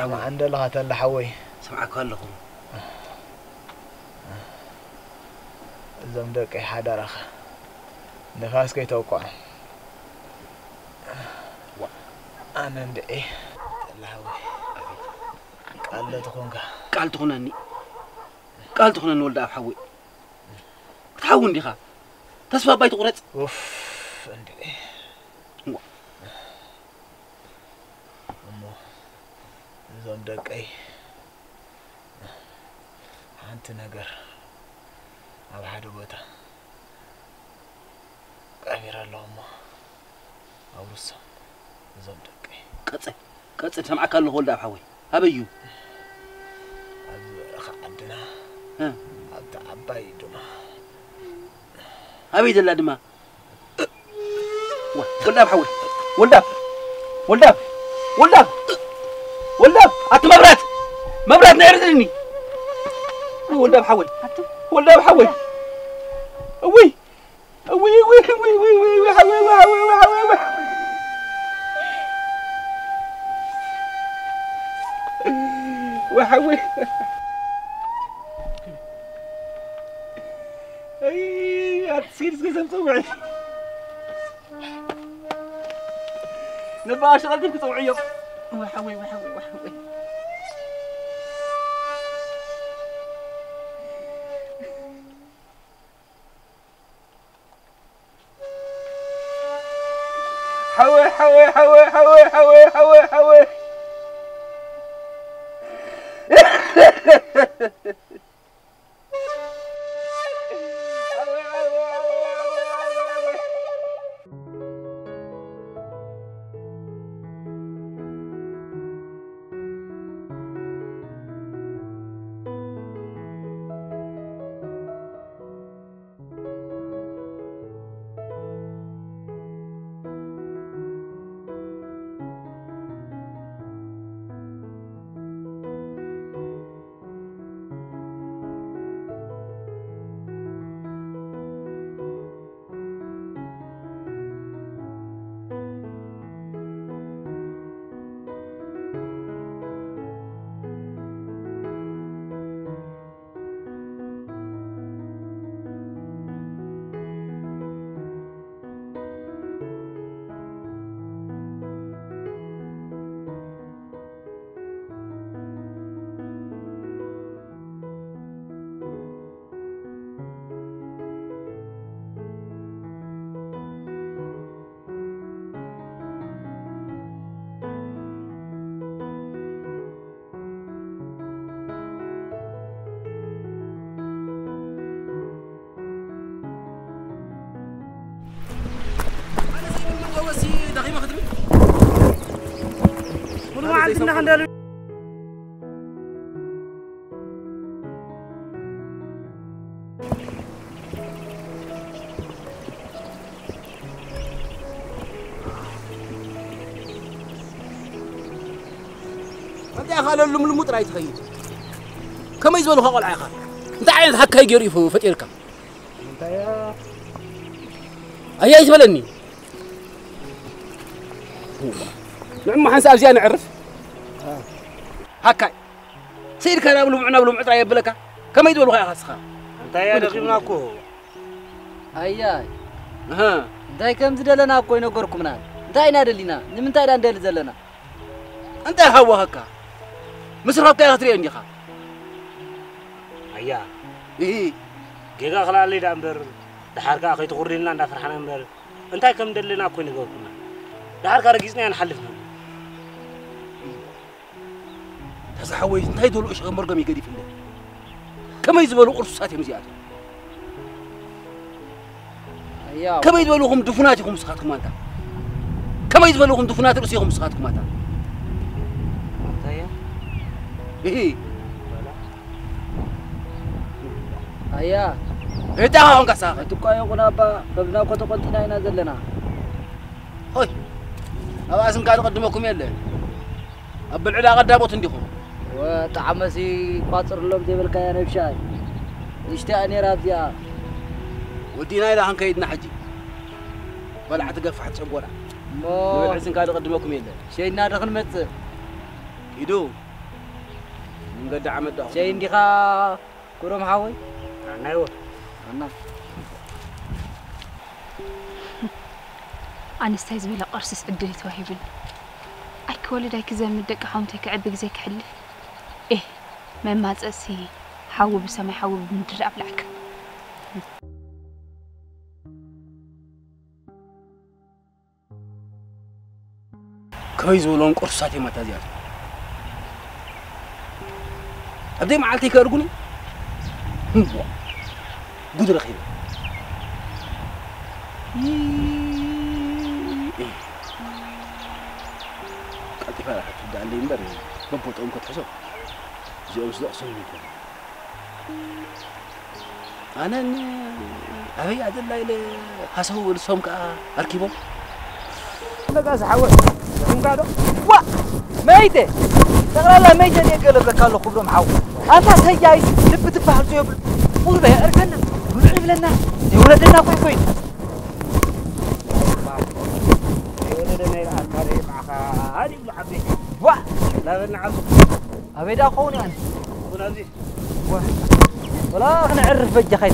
حوي عند الله تلا حوي سمعك هلكم زمدك حدا رخ نفاس كي توقع أنا ندي تلا حوي قال تخونك قال تخونني قال تخونني ولد أب حوي تحاول ديخا تسفى بايت قرط اوف ندي زمدك أي أنت نجار أبو حد بوتا كبير اللهم أورسا زمدك قص سمعك الله ولد أب حوي أبيو عندنا ها أباي دما أبي دلا دما ولد أب حوي ولد أب مبرات نعرضني ولد أب حوي ولد أب حوي وي وحوي اي هتصير زي مطوعي نبقى شغل ديك طوعيه وحوي حوي عندنا حندالو انت يا خالو لملمط راي تخيل كما يزبلوا خقل عيخا انت عين حكا يجري فطيرك انت يا ايا يزبلني نعم ما حنسال زي نعرف هكا سير كان معنا معطى يبلك كما يدولوا يا خسخه انت يا دغيمناكو اياي داي كم زدلنا اكو ينغركم نال داي نادلينا نمنتاي دا ندل زلنا انت هو هكا مسراب كاي خطري انديخا ايا ايه جيغا خلالي دامبر دحاركا اخي تقرينا ندا فرحنا نبر انتي كم دلنا اكو ينغركم دحاركا رجيسنا نحلفنا تزحوي انتي دولو ايش غمرقم يقدي في الليل كما يزبلوا قرصات مزيات ايا كما يزبلوهم دفناتكم سخاتكم انت كما يزبلوهم دفنات رؤسيهم سخاتكم انت انت ايه ايا انت هون قصا تقايو قنابا قبلنا كنت قلتنا هنا زلنا هوي اواسن قالوا قدمكم يله ابل علا قدابوت انديكم وطعمسي قاصر لهم زي بالكيان بشاي اشتاقني رابيا ودينا الى هان كيدنا حجي بلع تقفحت صبورا مو عزن قالوا قدمكم يله شينا دخل مت يدو قد عمد شيء عندي خا كورم حاوي أنا أيوة أنا أنا استاذ بلا قرص عدلي توهيبن أيك ولد أيك زي مدق حومتي كعبك زي كحلف إيه ما تأسي حاول بسمي حاول بمدر أبلعك كويس ولون قرصاتي ما تزيد أبدي معلتي كأرجوني قدر خير قلت فعلا حتى اللي ينبر ببوت أمك تحسب زي أمس لأصل منكم أنا أبي عدل لا حسوا الصوم كأركبه أنا قاعد أحاول هم قاعدوا وا ميتة ترى لا ميتة اللي قلب لك الله خبرهم حاول أنت سيجاي تبي تفعل شيء قول بيا أركنا ونعرف لنا يولدنا كوي ولدنا الأكل معك هذه محبي وا لا نعم أبي دا خوني أنا ونازي ولا أنا أعرف بجا خير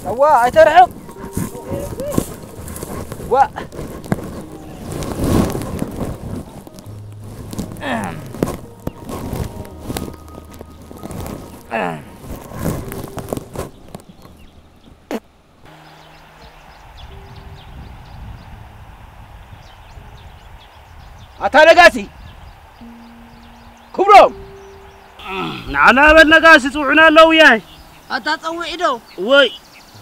وا أترحب وا أتارجاسي كبرهم نعنا بالنقاس توعنا لو ياي أتطوعي دو وي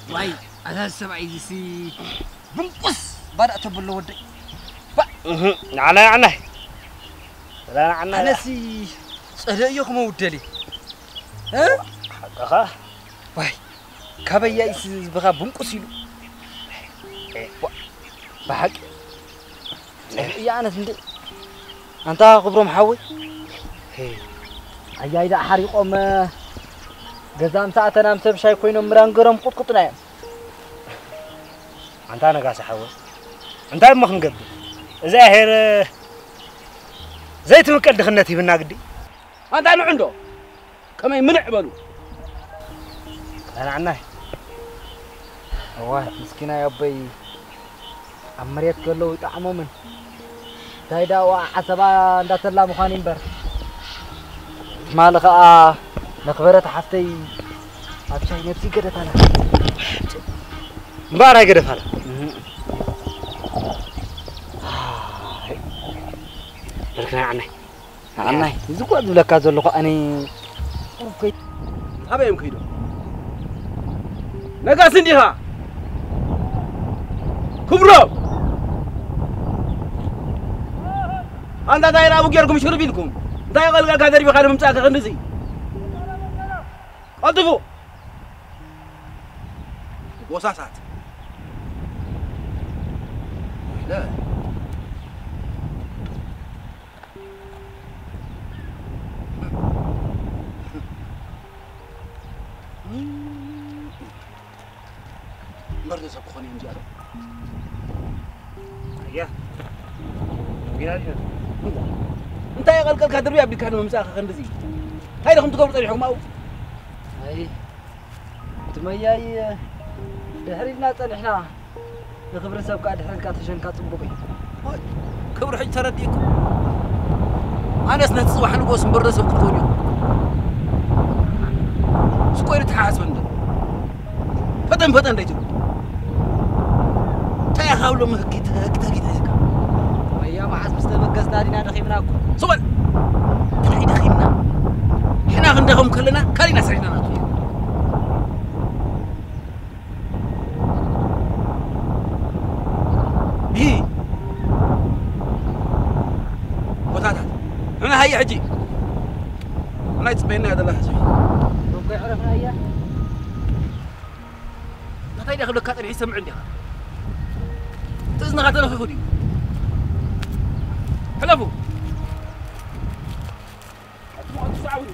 واي أنا سمعي سي بنقص بدأت بالله ودي نعنا عنه لا عنه أنا سي صدقيكم ودلي ها حقها واي كابيا يس بغا بنقص يلو بحق يا أنا سندي أنت خبرهم حوي أيا إذا حريقهم جزام ساعة أنا مسب شاي كوينو مرانقرم قطنا يا أنت أنا قاس حوي أنت ما خنقد زاهر زي توكل دخلنتي بالناقدي أنت أنا عنده كم يمنع بلو أنا عنه والله مسكينة يا أبي عمريت كله يطعموا من تايدا وحسبا ندات الله مخانين بر ما لقى نخبرت حفتي أبشاي نفسي قدت أنا مبارا قدت أنا بركنا عنه زكوا أدولا كازو لقى أني هذا يمكن نقاس عندها كبرهم أنت داير أبو جيركم شربينكم داير قال كادر بخارم تاعك خندزي أطفو وساسات لا مرة سبخوني مجارو يا وياي أنت يا قال كادر بيا بكارم مساخ خندزي هاي لكم تقبل طريحكم معه أي تمياي دحرينا طلعنا نخبر سبك دحرك تشنكا صبوقي كبر حج ترديكم أنا سنت صباح نقوس مبرر سبك تقولي سكوير تحاسب عندك فتن ديتو تايا خاولو مهكيت هكيت ويا ما حسب استبقس نادينا دخيمناكم صبر تلاقي دخيمنا احنا عندهم كلنا كلنا سعينا ناتو هي وتاتا انا هي حجي انا يتصبينا هذا الله حسبي ربي عرفنا اياه لا تايدا خلو كاتر يسمع عندي تزنا غاتنا خودي حلفو تعاوني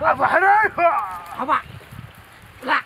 أبو حراي أبا لا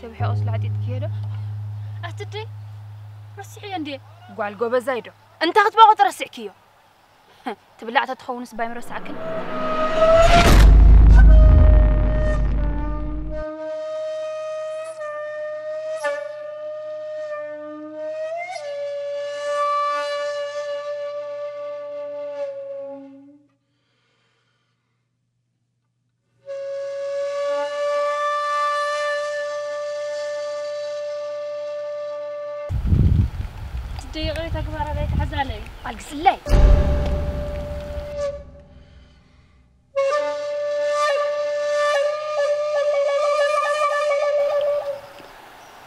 تبحي أصل عديد كده أتدري رسعي عندي قال جو بزايدو أنت هتبغى ترسع كيو تبلع تتخونس باي مرسع كل دقيقة تكبر عليك حزالي ألقس الليل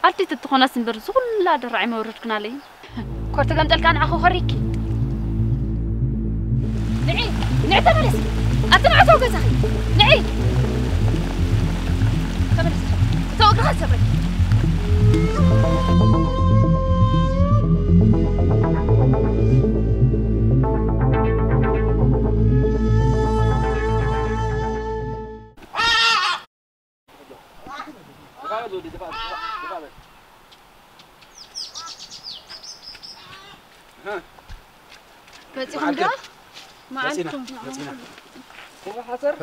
أنتي تتخونس برزول لا درعي موردكنا لي كورت قمت كان أخو خريكي نعي تملس أتنع سوق زخي نعي تملس سوق غاد سبري بتصيكم ده معكم هو حصر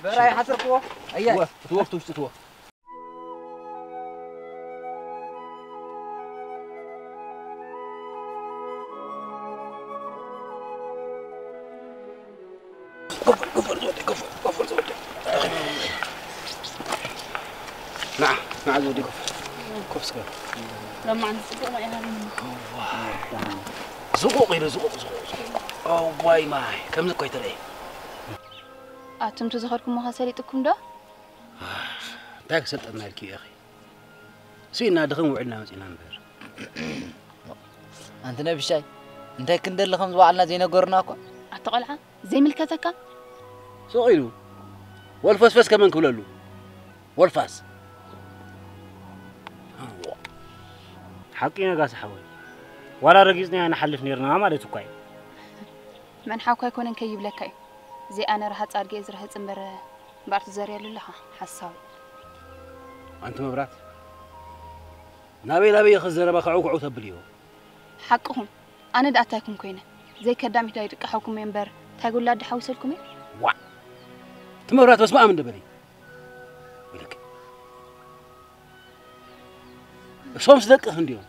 براي حصر قوة أيه توقف توقف قفل زودي قفل زودي نعم زودي قفل سكر لما عند سوق ما يهارين زقوق إلى زقوق أو باي ماي كم زقوي ترى أتم تزخركم مخاسريتكم ده تاك سلطنا لك يا أخي سينا دخن وعدنا مسينا نبر أنت نبي شيء أنت كندر لكم زوالنا زينا قرناكم أتقلعة زي ملكتك صغيرو والفاس كمان كللو والفاس حقي نقاس حوي ولا رجزني أنا حلف نيرنا ما لتو كاي من حاوكا يكون نكيب لك زي أنا راح أرجع إزرها تمبر بعرف زاري لها حساوي أنت مبرات نبي يخزر بخعوك عوث بليو حقهم أنا دعتكم كوينة زي كدامي تايرك حوكم ينبر تقول لا دحوسلكم وا تمبرات بس ما من دبلي ولك شوم صدق هنديون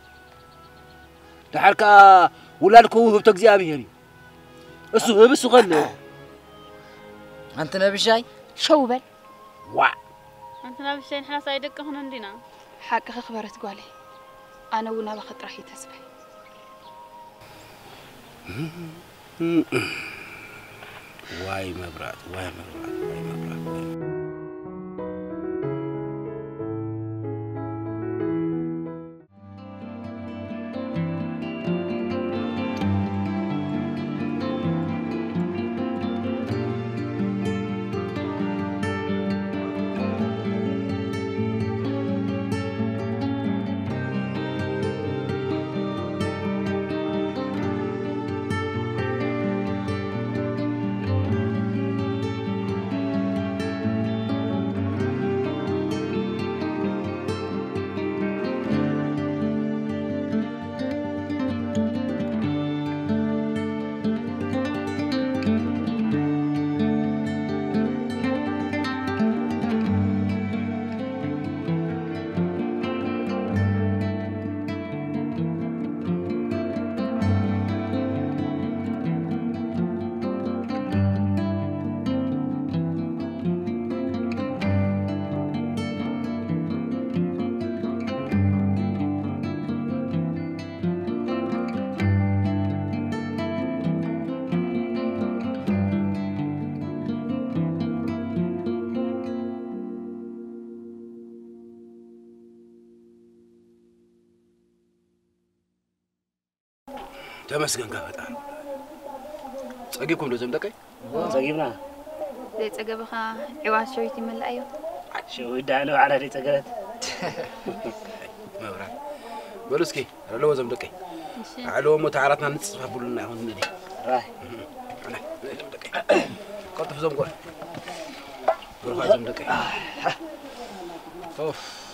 تحركا ولادكو هبتو እግዚአብሔሪ እሱ ህብሱ ቀለ أنت نبي شيء شو بل وا أنت نبي شيء نحن سايدك هون عندنا حق خبرت قالي أنا ونا بخط راح يتسبح واي مبرات واي مبرات تمسكن كفتا صقيبكم لو زمدقي صقيبنا زي صقبخا عواز شويتي من لايو شو دانو على دي صقبت مبرات بلسكي لو زمدقي علو متعارتنا نصف بلنا هون ندي راي انا زمدقي قلت في زمقول روح زمدقي اوف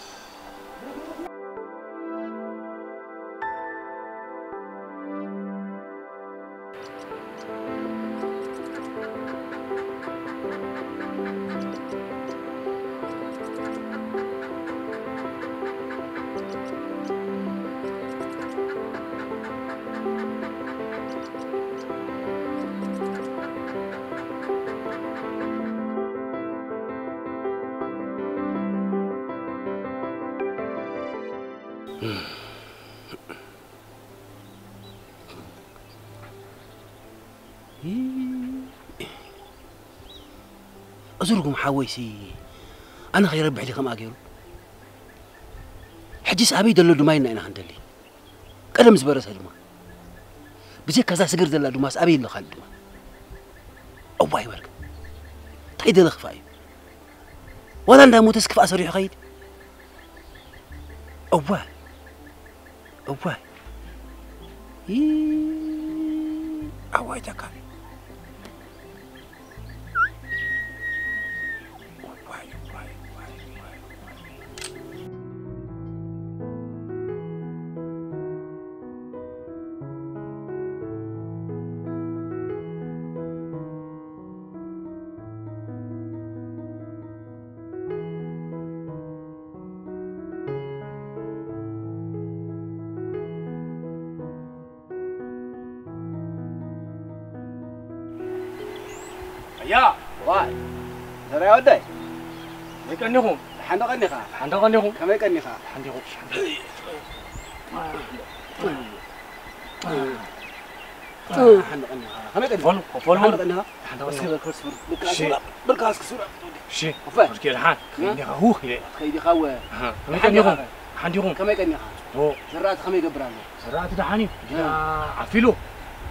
أزوركم حويسي أنا خير ربح لي كم أجيرو حجيس أبي دلو دماينا أنا عندلي كلام زبرة سلمى بزي كذا سجر دلو دماس أبي اللي خالد دما أوعي ورك تايد الخفاي ولا أنا متسكف أسرع خيد أوعي أوعي تكالي يا واي زرا يا وداي يكنيهم حنا قنيخا حندا قنيهم كما يقنيخا حنديهم حنا قنيخا كما يقنيخا فول حنا قنيخا حندا بس قنيهم كذا كرسي شي. بالكاس كسورة شي وفاه. مشكلة حان خليني هو خلي خيدي خاوة ها حنديهم حنديهم كما يقنيخا هو زرات خمي يقبرانو سرعت دحاني عفيلو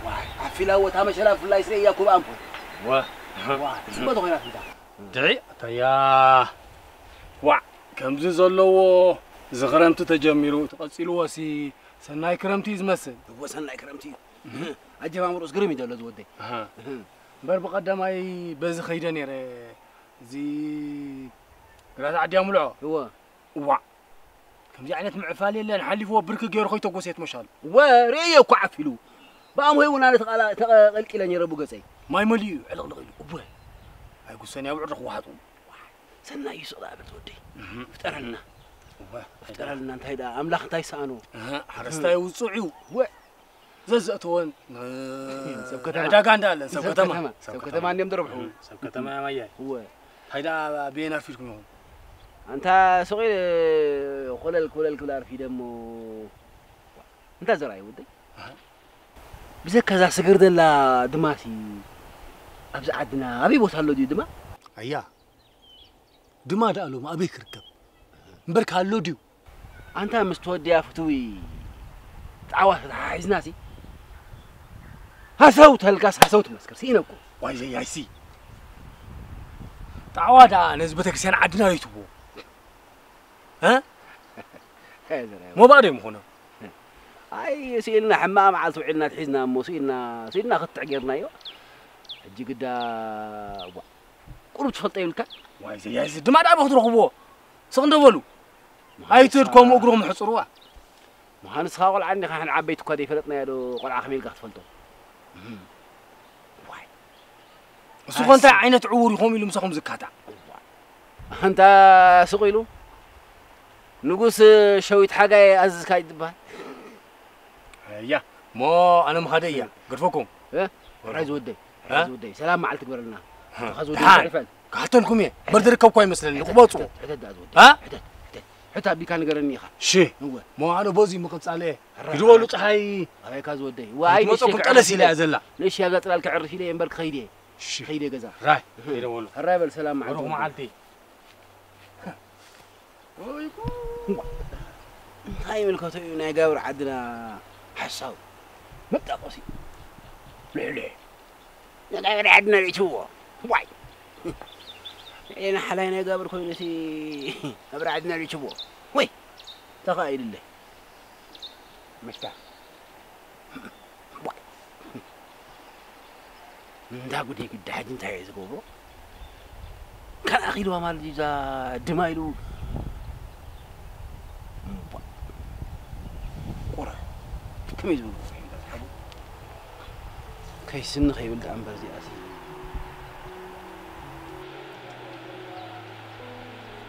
واي عفيلا هو تامش لا في الله يسري ياكل أمبو وا واي سبتو غيرات انت دعي تيا وا كمز زلو زغرمت تجميرو تقصيلو وسي سناي كرمتي زمسل هو سنة كرمتي أجي مامروس قرمي دولة زودي ها بر بقدماي بز خيدة نير زي كرات عدي ملعو هو وا كمزي عينت معفالي اللي نحلفو برك غير خوي تقوسيت مشال وريه كو عفلو بام هي ونا تقلقي لني ربو قصي ماي مليو علقلقلو ابوي هاي قسني ابو عرق واحد سنة يسودا بتودي افترلنا افترلنا انت هيدا املاح انت يسانو حرستا يوصعيو و ززأتون سب كتما عداقا اندال سب كتما سب كتما اني مدربحو سب كتما يا مايا هو هيدا بينا فيكم انت صغير كلل كلار في دمو انت زراي ودي بزك كذا سجر دلا دماسي ابز عدنا ابي بوتالو دي دما ايا دما دالو ما ابي كركب مبرك هالو ديو انت مستودي يا فتوي تعاوت عايزناسي هسوت هالقاس هسوت مسكر سينكو واي زي يايسي تعوادا نزبتك سين عدنا يتبو ها يا زراي مو بعدين هنا اي سيلنا حمام على سوعنا تحزنا مو سيلنا خط عقيرنا يو اجي قدا قرب تفلطي لك واي زي يايسي دما دا بخدرخبو سقندبلو ايتدكم اقرهم حصروا ما هنس خاول عني خان عبيت كودي فلطنا يدو قلع خميل قاعد تفلطو واي سوق انت عينت عور يخوم يلو مسخم زكاتا انت سقيلو نقص شويت حاجه ازز كاي دبا يا مو انا مهديا قرفكم ها عايز ودي عايز ودي سلام معلت كبرنا خذ ودي تعال. تعرفن قحتلكم ايه برد ركبكم يمثلني قبطوا حدد عايز ودي ها حتى بي كان غرني خا شي هو مو انا بوزي مقص عليه يدولو صحي هاي كاز ودي واي مصكم طلسي لا زلا ليش يا قطلال كعرفي لي امبرك خيدي شي خيدي غزا راي يدولو الرايبل سلام روح معلت معلتي هاي ملكوتو ناي قاور عندنا حساو مبدا قصي ليه نقدر عندنا ليشو واي انا حلاينا قابر كوينسي قبر عندنا ليشو وي تخايل الله مشتا واي دا قدي قد حد انت عايز قوبو كان اخيلو مال جيزا دمايلو قرا كم يزبو كيسن خيولد عنبر زي اسي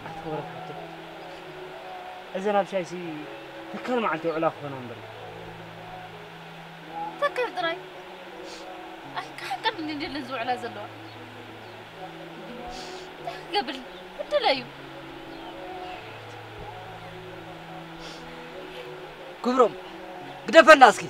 أتخبرك حتى إذا أنا بشيء سي تكلم عن تعلاق هنا عمري فكر دراي حقا من اللي لزو على زلوا قبل بدلايو كبرهم قدفنا اسكي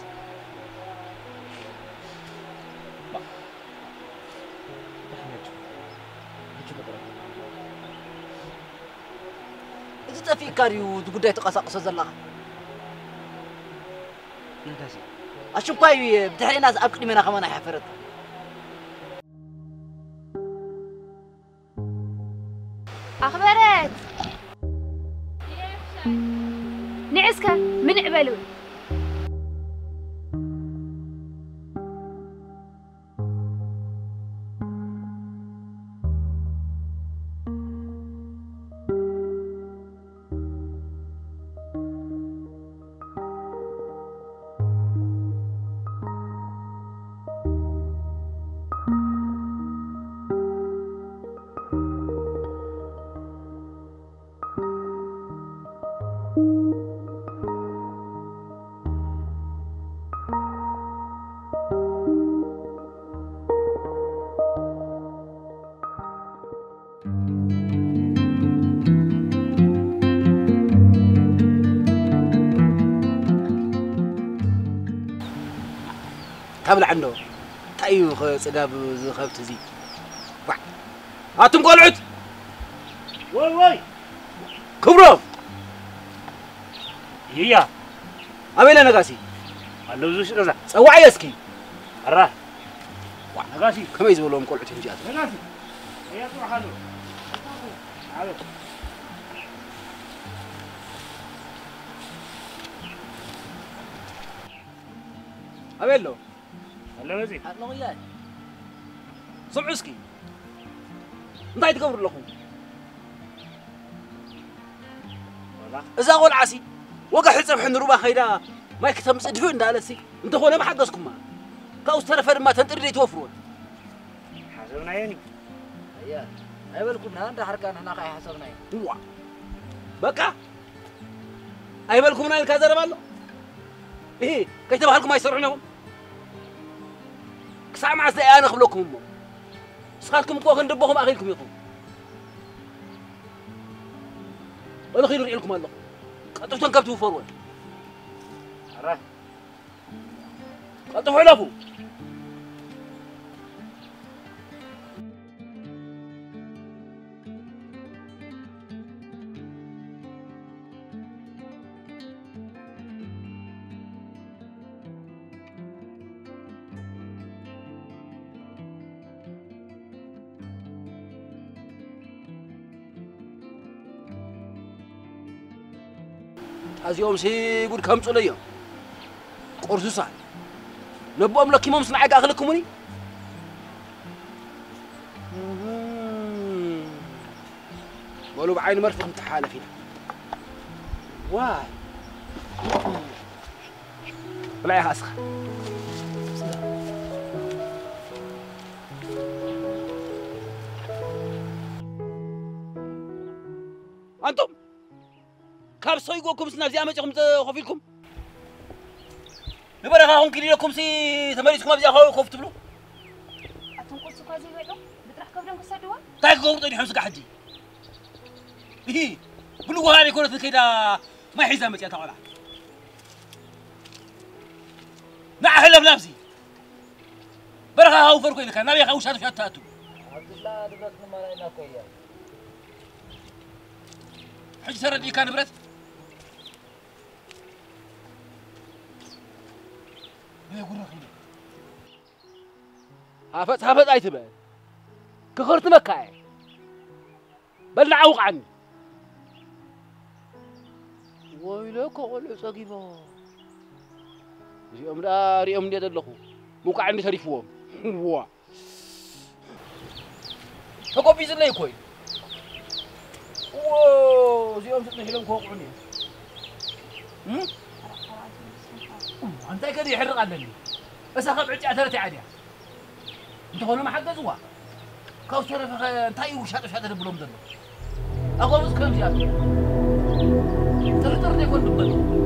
إذا في كاريو تقدر تقصقص زلاق أشوف كاي بتحري ناس أكل منها كمان حفرت أخبارات نعسكا من عبالو كابل عنده تايو صقاب خبت زي هاتم قلعت وي كبرو يا أبينا نقاسي قالوا زوج رزق صوعي اسكي الراه نقاسي كما يزولهم قلعت انجات نقاسي هي تروح له عارف أبيلو هلا وزي الله وياك سمعوا اسكي انت تقبر لكم والله إذا أقول عسي وقع حسب حن ربا خيدا ما يكتم صدفوا اندالسي انت هو ما حقسكم ما كاوس ترفر ما تنطري توفرون حسبنا يعني يا أيبلكم نان حركة هنا خاي حسبنا هو بقى أيبلكم نايل كذا ربالو إيه كيف تبغى لكم ما يسرعونهم كسام عسى أنا خبلكم سخاتكم كوخن دبهم أخيلكم يقوم ولا خير يلكم الله قطعوا تنكبتوا فرون الراه قطعوا علفوا أزيوم سيقول كم صليا قرص صار نبؤم لك يوم صنع أخلكم مني قالوا بعين مرفق امتحالة فينا واي ولا يا هاسخ أنتم كاب سويقوكم سنازي أمجكم خفيلكم نبرا هون كلي لكم سي تمريسكم أبزي خوف تبلو أتنقل سكازي بيلو بتروح قبلهم كسادوا تايك قوم حمسك حجي إيه بلو هاري كرة كده ما حزامك يا تعالى مع هلا بلابسي برا هاو فرقوا لك نبي خوش هذا شتاتو عبد الله دبرتنا ما لنا كويا حج سردي كان برت هافت أيتبه كخرت مكاي بل عوق عني ويلك ولا سقيبه يوم دار يوم دي دلخو موقع عندي تريفوهم وا تقوبي زلي كوي واو يوم تنحلم كوقعني أنت كذا يحرق علني بس أخذ عجعة ثلاثة عادية أنت هون ما حد زوا كوثر تاي وشات البلوم ده أقول لك كم زيادة ترى يكون دبل